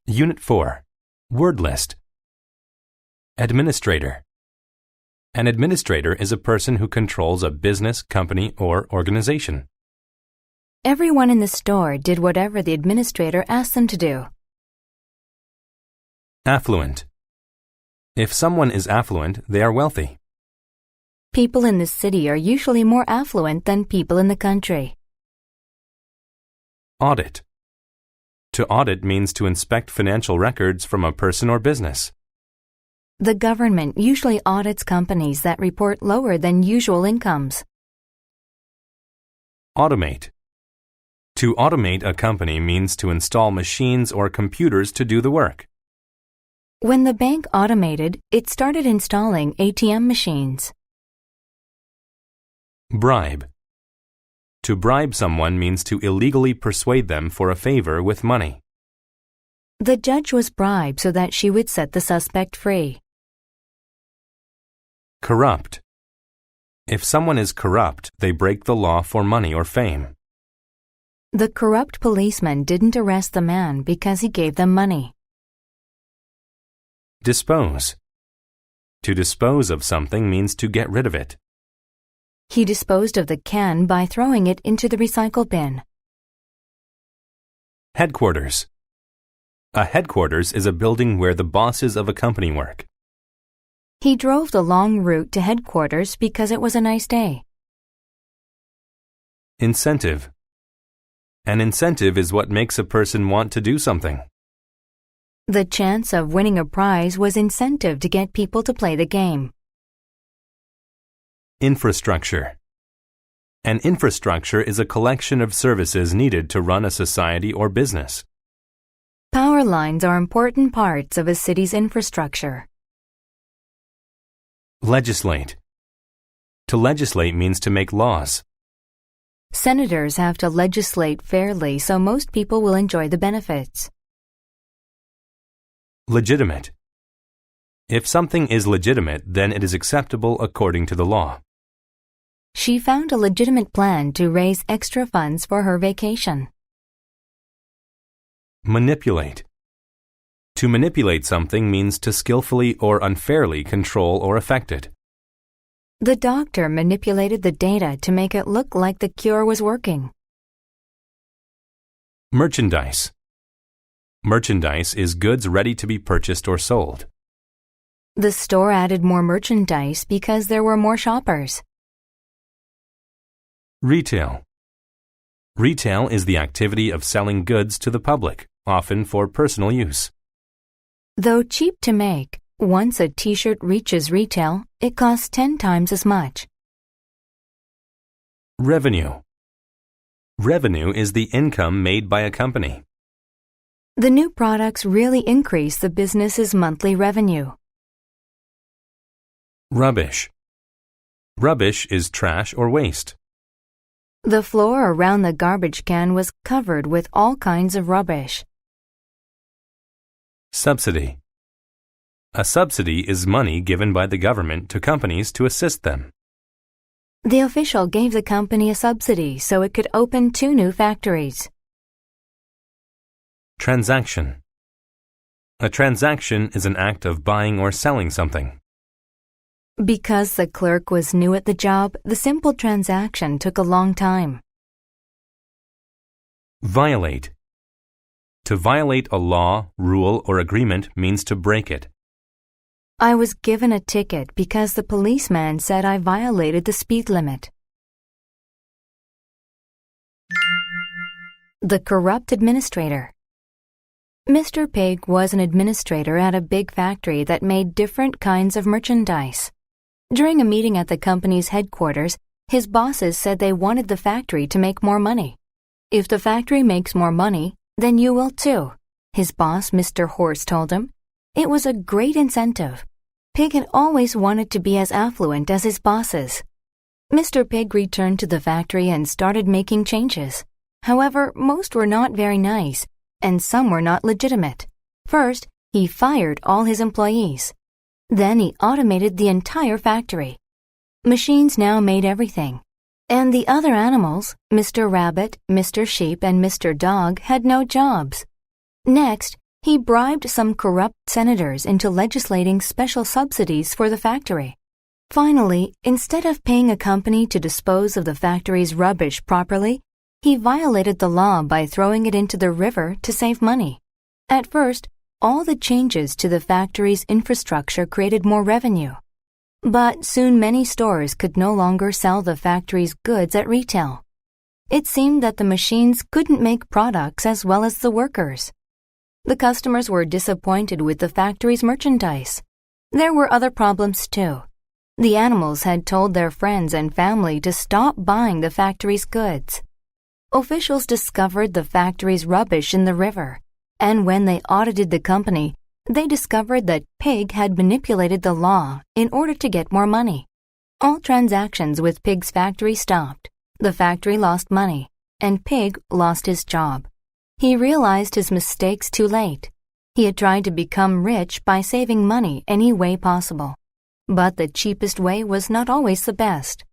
Unit 4. Word list. Administrator. An administrator is a person who controls a business, company, or organization. Everyone in the store did whatever the administrator asked them to do. Affluent. If someone is affluent, they are wealthy. People in the city are usually more affluent than people in the country. Audit. To audit means to inspect financial records from a person or business. The government usually audits companies that report lower than usual incomes. Automate. To automate a company means to install machines or computers to do the work. When the bank automated, it started installing ATM machines. Bribe. To bribe someone means to illegally persuade them for a favor with money. The judge was bribed so that she would set the suspect free. Corrupt. If someone is corrupt, they break the law for money or fame. The corrupt policeman didn't arrest the man because he gave them money. Dispose. To dispose of something means to get rid of it. He disposed of the can by throwing it into the recycle bin. Headquarters. A headquarters is a building where the bosses of a company work. He drove the long route to headquarters because it was a nice day. Incentive. An incentive is what makes a person want to do something. The chance of winning a prize was incentive to get people to play the game. Infrastructure. An infrastructure is a collection of services needed to run a society or business. Power lines are important parts of a city's infrastructure. Legislate. To legislate means to make laws. Senators have to legislate fairly so most people will enjoy the benefits. Legitimate. If something is legitimate, then it is acceptable according to the law. She found a legitimate plan to raise extra funds for her vacation. Manipulate. To manipulate something means to skillfully or unfairly control or affect it. The doctor manipulated the data to make it look like the cure was working. Merchandise. Merchandise is goods ready to be purchased or sold. The store added more merchandise because there were more shoppers. Retail. Retail is the activity of selling goods to the public, often for personal use. Though cheap to make, once a t-shirt reaches retail, it costs 10 times as much. Revenue. Revenue is the income made by a company. The new products really increase the business's monthly revenue. Rubbish. Rubbish is trash or waste. The floor around the garbage can was covered with all kinds of rubbish. Subsidy. A subsidy is money given by the government to companies to assist them. The official gave the company a subsidy so it could open 2 new factories. Transaction. A transaction is an act of buying or selling something. Because the clerk was new at the job, the simple transaction took a long time. Violate. To violate a law, rule, or agreement means to break it. I was given a ticket because the policeman said I violated the speed limit. The corrupt administrator. Mr. Pig was an administrator at a big factory that made different kinds of merchandise. During a meeting at the company's headquarters, his bosses said they wanted the factory to make more money. If the factory makes more money, then you will too, his boss, Mr. Horse, told him. It was a great incentive. Pig had always wanted to be as affluent as his bosses. Mr. Pig returned to the factory and started making changes. However, most were not very nice, and some were not legitimate. First, he fired all his employees. Then he automated the entire factory. Machines now made everything. And the other animals, Mr. Rabbit, Mr. Sheep, and Mr. Dog, had no jobs. Next, He bribed some corrupt senators into legislating special subsidies for the factory. Finally, instead of paying a company to dispose of the factory's rubbish properly, he violated the law by throwing it into the river to save money. At first, all the changes to the factory's infrastructure created more revenue. But soon many stores could no longer sell the factory's goods at retail. It seemed that the machines couldn't make products as well as the workers. The customers were disappointed with the factory's merchandise. There were other problems too. The animals had told their friends and family to stop buying the factory's goods. Officials discovered the factory's rubbish in the river, and when they audited the company, they discovered that Pig had manipulated the law in order to get more money. All transactions with Pig's factory stopped. The factory lost money, and Pig lost his job. He realized his mistakes too late. He had tried to become rich by saving money any way possible. But the cheapest way was not always the best.